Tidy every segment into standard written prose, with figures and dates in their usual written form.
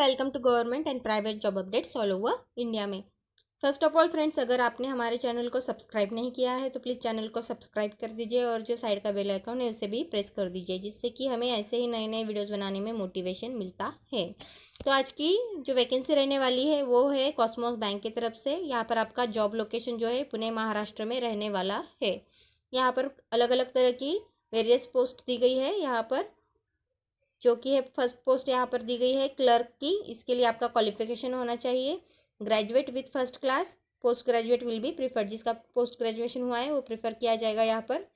Welcome to government and private job updates all over India में। First of all friends, अगर आपने हमारे channel को सब्सक्राइब नहीं किया है तो प्लीज़ चैनल को सब्सक्राइब कर दीजिए और जो साइड का बेल आइकन है उसे भी प्रेस कर दीजिए, जिससे कि हमें ऐसे ही नए नए वीडियोस बनाने में मोटिवेशन मिलता है। तो आज की जो वैकेंसी रहने वाली है वो है कॉस्मोस बैंक की तरफ से। यहाँ पर आपका जॉब लोकेशन जो है पुणे महाराष्ट्र में रहने वाला है। यहाँ पर अलग अलग तरह की वेरियस पोस्ट दी गई है। यहाँ पर जो कि है फर्स्ट पोस्ट यहाँ पर दी गई है क्लर्क की। इसके लिए आपका क्वालिफिकेशन होना चाहिए graduate with first class. Post graduate will be preferred, जिसका पोस्ट ग्रेजुएशन हुआ है वो प्रीफर किया जाएगा। यहाँ पर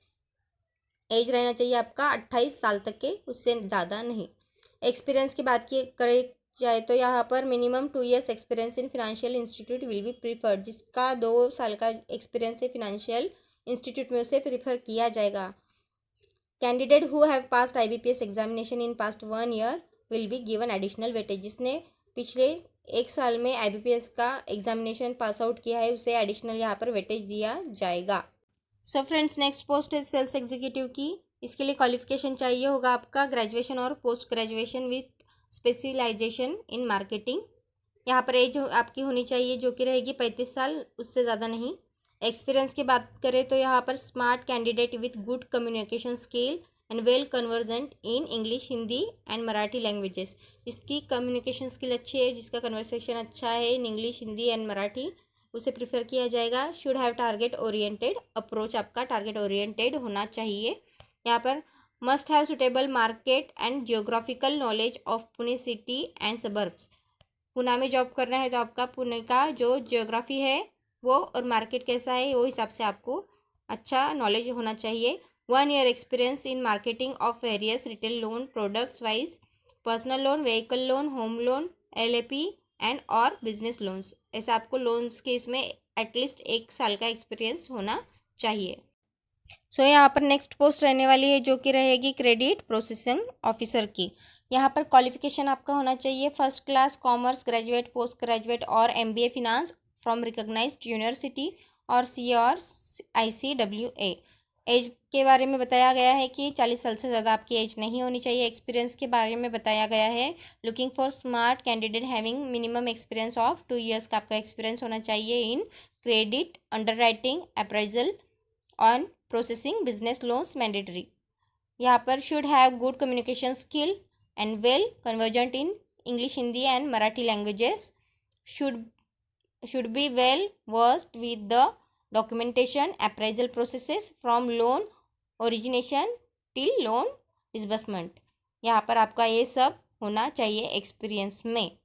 एज रहना चाहिए आपका 28 साल तक के, उससे ज़्यादा नहीं। एक्सपीरियंस की बात की करे जाए तो यहाँ पर minimum 2 years experience in financial institute will be preferred, जिसका 2 साल का एक्सपीरियंस है फिनेंशियल इंस्टीट्यूट में उसे प्रीफर किया जाएगा। Candidate who have passed IBPS examination in past 1 year will be given additional weightage. जिसने पिछले 1 साल में IBPS का एग्जामिनेशन पास आउट किया है उसे एडिशनल यहाँ पर वेटेज दिया जाएगा। सो फ्रेंड्स, नेक्स्ट पोस्ट है सेल्स एग्जीक्यूटिव की। इसके लिए क्वालिफिकेशन चाहिए होगा आपका ग्रेजुएशन और post graduation with specialisation in marketing. यहाँ पर एज आपकी होनी चाहिए जो कि रहेगी 35 साल, उससे ज़्यादा नहीं। एक्सपीरियंस की बात करें तो यहाँ पर smart candidate with good communication skill and well convergent in English, Hindi and Marathi languages. इसकी कम्युनिकेशन स्किल अच्छी है, जिसका कन्वर्सेशन अच्छा है in English, Hindi and Marathi, उसे प्रीफर किया जाएगा। Should have target oriented approach, आपका टारगेट ओरिएंटेड होना चाहिए। यहाँ पर must have suitable market and geographical knowledge of Pune city and suburbs. Pune में जॉब करना है तो आपका पुणे का जो जियोग्राफी है वो और मार्केट कैसा है वो हिसाब से आपको अच्छा नॉलेज होना चाहिए। 1 year experience in marketing of various retail loan products wise personal loan, vehicle loan, home loan, LAP and और बिजनेस लोन्स। ऐसा आपको लोन्स के इसमें एटलीस्ट 1 साल का एक्सपीरियंस होना चाहिए। सो यहाँ पर नेक्स्ट पोस्ट रहने वाली है जो कि रहेगी क्रेडिट प्रोसेसिंग ऑफिसर की। यहाँ पर क्वालिफिकेशन आपका होना चाहिए first class commerce graduate, post graduate और MBA finance from recognised university और CA और ICWA। एज के बारे में बताया गया है कि 40 साल से ज़्यादा आपकी एज नहीं होनी चाहिए। एक्सपीरियंस के बारे में बताया गया है looking for smart candidate having minimum experience of 2 years का आपका एक्सपीरियंस होना चाहिए in credit, underwriting, appraisal on processing business loans mandatory. यहाँ पर should have good communication skill and well convergent in English, Hindi and Marathi languages. should be well versed with the documentation appraisal processes from loan origination till loan disbursement। यहाँ पर आपका ये सब होना चाहिए experience में।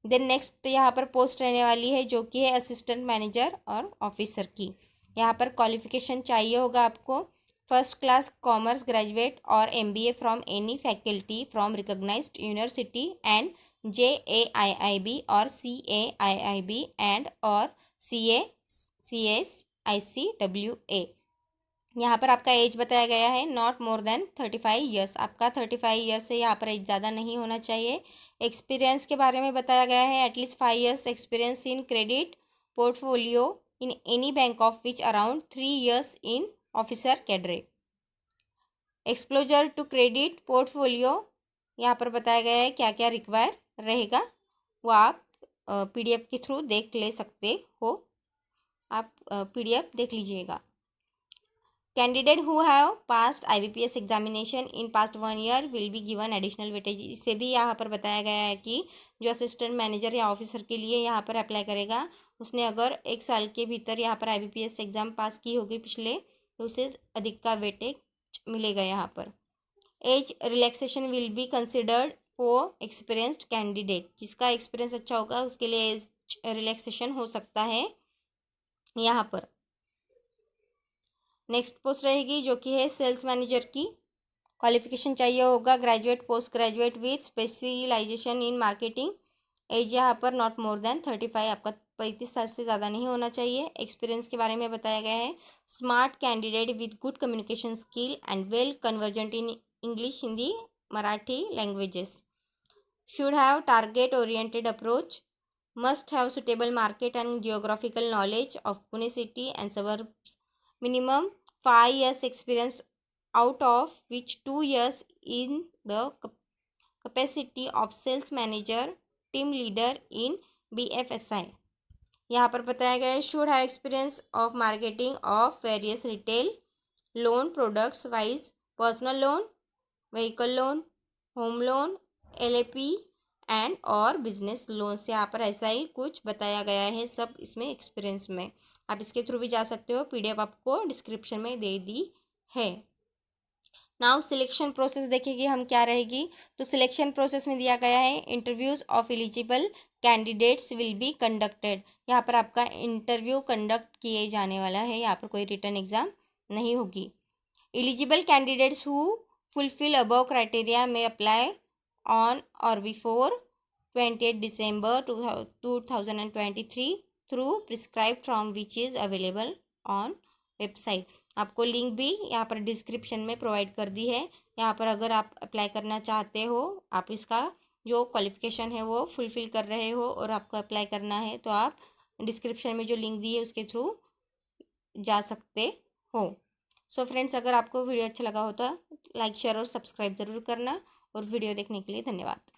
देन नेक्स्ट यहाँ पर पोस्ट रहने वाली है जो कि है असिस्टेंट मैनेजर और ऑफिसर की। यहाँ पर क्वालिफिकेशन चाहिए होगा आपको फर्स्ट क्लास कॉमर्स ग्रेजुएट और MBA from any faculty from recognised university and JAIIB और CAIIB एंड और CSICWA। यहाँ पर आपका एज बताया गया है नॉट मोर देन 35 years। आपका 35 years से यहाँ पर एज ज़्यादा नहीं होना चाहिए। एक्सपीरियंस के बारे में बताया गया है at least 5 years experience in credit portfolio in any bank of which around 3 years in officer cadre. Exposure to credit portfolio यहाँ पर बताया गया है क्या क्या रिक्वायर रहेगा, वो आप PDF के थ्रू देख ले सकते हो। आप PDF देख लीजिएगा। Candidate who have passed IBPS examination in past 1 year will be given additional weightage. इससे भी यहाँ पर बताया गया है कि जो असिस्टेंट मैनेजर या ऑफिसर के लिए यहाँ पर अप्लाई करेगा उसने अगर 1 साल के भीतर यहाँ पर IBPS एग्ज़ाम पास की होगी पिछले, तो उसे अधिक का वेटेज मिलेगा। यहाँ पर age relaxation will be considered for experienced candidate. जिसका एक्सपीरियंस अच्छा होगा उसके लिए एज रिलैक्सेशन हो सकता है। यहाँ पर नेक्स्ट पोस्ट रहेगी जो कि है सेल्स मैनेजर की। क्वालिफिकेशन चाहिए होगा graduate, post graduate with specialisation in marketing. Age यहाँ पर नॉट मोर देन 35, आपका 35 साल से ज़्यादा नहीं होना चाहिए। एक्सपीरियंस के बारे में बताया गया है smart candidate with good communication skill and well convergent in English, Hindi, Marathi languages. Should have target oriented approach, must have suitable market and geographical knowledge of Pune city and suburbs. Minimum 5 years experience out of which 2 years in the capacity of sales manager team leader in BFSI। यहाँ पर बताया गया है should have experience of marketing of various retail loan products wise personal loan, vehicle loan, home loan, LAP and और business loan से। यहाँ पर ऐसा ही कुछ बताया गया है सब इसमें एक्सपीरियंस में। आप इसके थ्रू भी जा सकते हो, PDF आपको डिस्क्रिप्शन में दे दी है। नाउ सिलेक्शन प्रोसेस देखेंगे हम क्या रहेगी। तो सिलेक्शन प्रोसेस में दिया गया है interviews of eligible candidates will be conducted. यहाँ पर आपका इंटरव्यू कंडक्ट किए जाने वाला है, यहाँ पर कोई रिटन एग्जाम नहीं होगी। Eligible candidates who fulfil above criteria में अप्लाई ऑन और before 28 December 2023 through prescribe from which is available on website. आपको लिंक भी यहाँ पर डिस्क्रिप्शन में प्रोवाइड कर दी है। यहाँ पर अगर आप अप्लाई करना चाहते हो, आप इसका जो क्वालिफिकेशन है वो फुलफिल कर रहे हो और आपको अप्लाई करना है, तो आप डिस्क्रिप्शन में जो लिंक दी है उसके थ्रू जा सकते हो। सो फ्रेंड्स, अगर आपको वीडियो अच्छा लगा हो तो लाइक शेयर और सब्सक्राइब ज़रूर करना, और वीडियो देखने के लिए धन्यवाद।